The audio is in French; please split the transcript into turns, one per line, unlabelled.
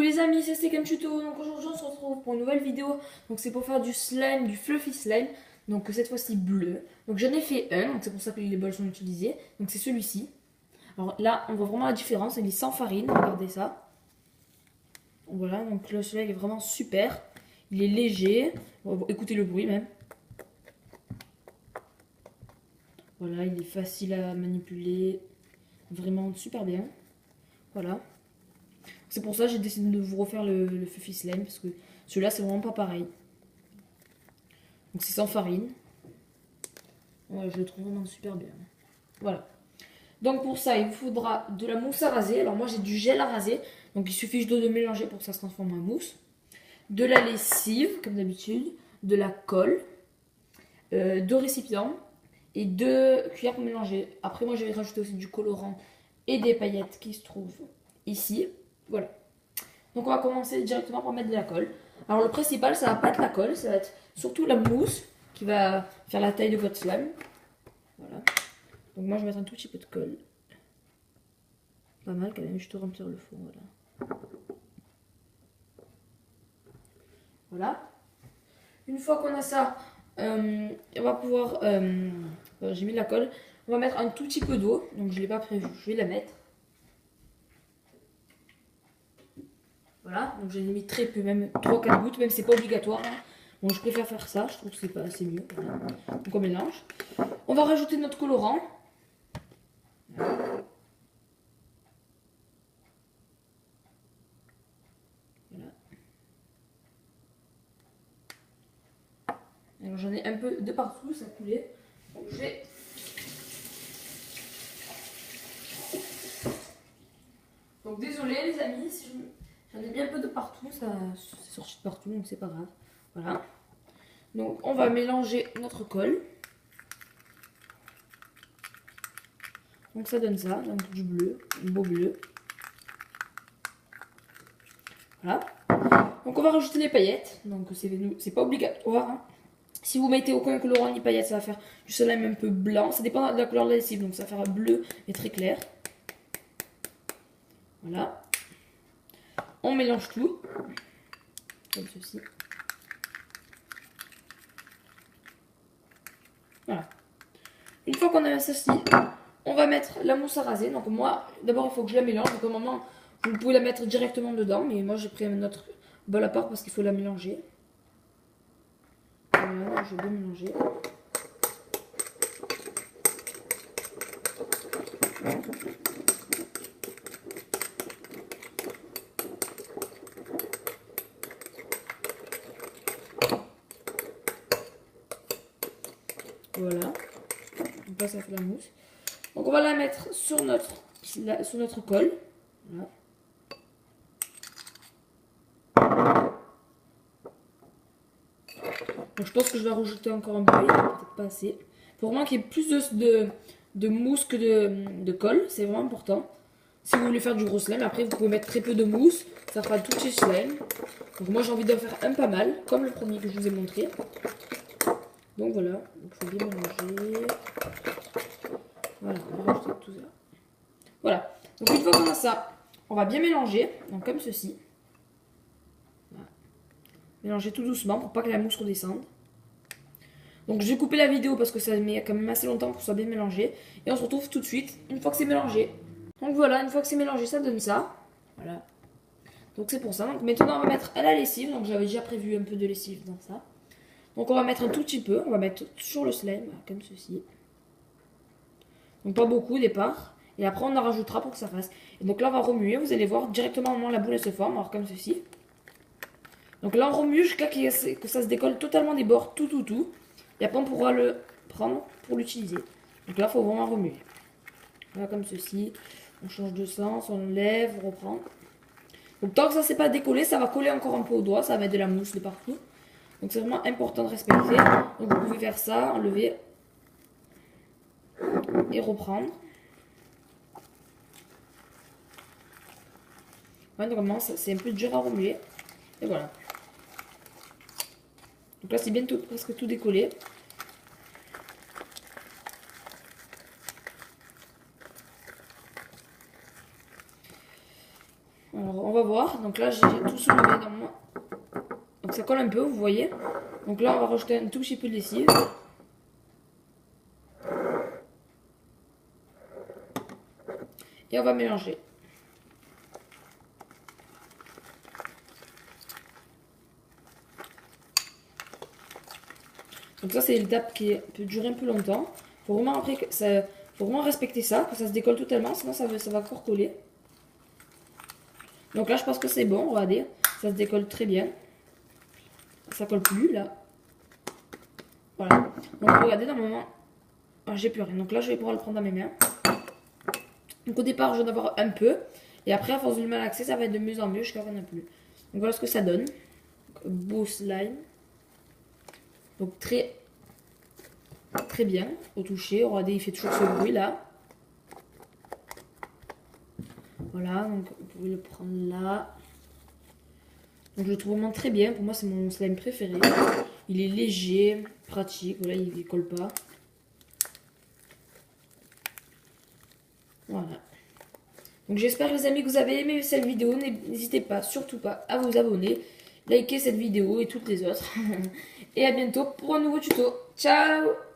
les amis, ça c'est comme tuto. Donc aujourd'hui on se retrouve pour une nouvelle vidéo. Donc c'est pour faire du slime, du fluffy slime. Donc cette fois-ci bleu. Donc j'en ai fait un, donc c'est pour ça que les bols sont utilisés. Donc c'est celui-ci. Alors là on voit vraiment la différence, il est sans farine, regardez ça. Voilà, donc là celui-là il est vraiment super. Il est léger, écoutez le bruit même. Voilà, il est facile à manipuler, vraiment super bien. Voilà. C'est pour ça que j'ai décidé de vous refaire le fluffy slime, parce que celui-là c'est vraiment pas pareil. Donc c'est sans farine. Ouais, je le trouve vraiment super bien. Voilà. Donc pour ça, il vous faudra de la mousse à raser. Alors moi j'ai du gel à raser. Donc il suffit juste de mélanger pour que ça se transforme en mousse. De la lessive, comme d'habitude. De la colle. 2 récipients. Et 2 cuillères pour mélanger. Après moi je vais rajouter aussi du colorant et des paillettes qui se trouvent ici. Voilà. Donc on va commencer directement par mettre de la colle. Alors le principal, ça va pas être la colle, ça va être surtout la mousse qui va faire la taille de votre slime. Voilà. Donc moi je vais mettre un tout petit peu de colle. Pas mal quand même, juste remplir le fond. Voilà. Voilà. Une fois qu'on a ça, on va pouvoir... j'ai mis de la colle. On va mettre un tout petit peu d'eau. Donc je ne l'ai pas prévu, je vais la mettre. Voilà, donc j'en ai mis très peu, même 3-4 gouttes, même c'est pas obligatoire. Hein. Bon, je préfère faire ça, je trouve que c'est pas assez mieux. Voilà. Donc on mélange. On va rajouter notre colorant. Voilà. Alors j'en ai un peu de partout, ça coulait. Donc je vais... Donc désolé les amis, si j'en ai mis un peu de partout, ça c'est sorti de partout, donc c'est pas grave. Voilà. Donc on va mélanger notre colle. Donc ça donne ça, donc du bleu, un beau bleu. Voilà. Donc on va rajouter les paillettes. Donc c'est pas obligatoire. Hein. Si vous mettez aucun colorant ni paillettes, ça va faire du slime un peu blanc. Ça dépend de la couleur de la lessive, donc ça va faire un bleu et très clair. Voilà. On mélange tout. Comme ceci. Voilà. Une fois qu'on a ceci, on va mettre la mousse à raser. Donc moi, d'abord il faut que je la mélange. Donc au moment, vous pouvez la mettre directement dedans. Mais moi j'ai pris un autre bol à part parce qu'il faut la mélanger. Voilà, je vais bien mélanger. Voilà. Donc là ça fait la mousse. Donc on va la mettre sur notre colle. Voilà. Donc je pense que je vais rajouter encore un peu, peut-être pas assez. Il faut vraiment qu'il y ait plus de mousse que de colle, c'est vraiment important. Si vous voulez faire du gros slime, après vous pouvez mettre très peu de mousse, ça fera tout petit slime. Donc moi j'ai envie d'en faire un pas mal, comme le premier que je vous ai montré. Donc voilà, il faut bien mélanger. Voilà, on va rajouter tout ça. Voilà, donc une fois qu'on a ça, on va bien mélanger, donc comme ceci. Voilà. Mélanger tout doucement pour pas que la mousse redescende. Donc je vais couper la vidéo parce que ça met quand même assez longtemps pour que ça soit bien mélangé. Et on se retrouve tout de suite une fois que c'est mélangé. Donc voilà, une fois que c'est mélangé, ça donne ça. Voilà. Donc c'est pour ça. Donc maintenant on va mettre à la lessive. Donc j'avais déjà prévu un peu de lessive dans ça. Donc on va mettre un tout petit peu. On va mettre sur le slime, comme ceci. Donc pas beaucoup au départ. Et après on en rajoutera pour que ça fasse. Et donc là on va remuer. Vous allez voir directement au moment où la boule elle se forme. Alors comme ceci. Donc là on remue jusqu'à que ça se décolle totalement des bords. Tout. Et après on pourra le prendre pour l'utiliser. Donc là il faut vraiment remuer. Voilà comme ceci. On change de sens, on enlève, on reprend. Donc tant que ça ne s'est pas décollé, ça va coller encore un peu au doigt. Ça va mettre de la mousse de partout. Donc c'est vraiment important de respecter. Donc vous pouvez faire ça, enlever et reprendre. Ouais, normalement c'est un peu dur à remuer. Et voilà. Donc là c'est bientôt presque tout décollé. Alors on va voir. Donc là, j'ai tout soulevé dans moi. Donc ça colle un peu, vous voyez. Donc là, on va rajouter un tout petit peu de lessive. Et on va mélanger. Donc ça, c'est l'étape qui peut durer un peu longtemps. Faut vraiment après que ça, faut vraiment respecter ça, que ça se décolle totalement, sinon ça va encore coller. Donc là, je pense que c'est bon, regardez, ça se décolle très bien. Ça colle plus là. Voilà. Donc regardez, dans le moment, ah, j'ai plus rien. Donc là, je vais pouvoir le prendre dans mes mains. Donc au départ, je vais en avoir un peu. Et après, à force de le malaxer, ça va être de mieux en mieux jusqu'à qu'il n'y en a plus. Donc voilà ce que ça donne. Donc, beau slime. Donc très bien au toucher. Regardez, il fait toujours ce bruit là. Voilà, donc vous pouvez le prendre là. Donc je le trouve vraiment très bien. Pour moi, c'est mon slime préféré. Il est léger, pratique. Voilà, il ne colle pas. Voilà. Donc j'espère les amis que vous avez aimé cette vidéo. N'hésitez pas, surtout pas, à vous abonner, liker cette vidéo et toutes les autres. Et à bientôt pour un nouveau tuto. Ciao!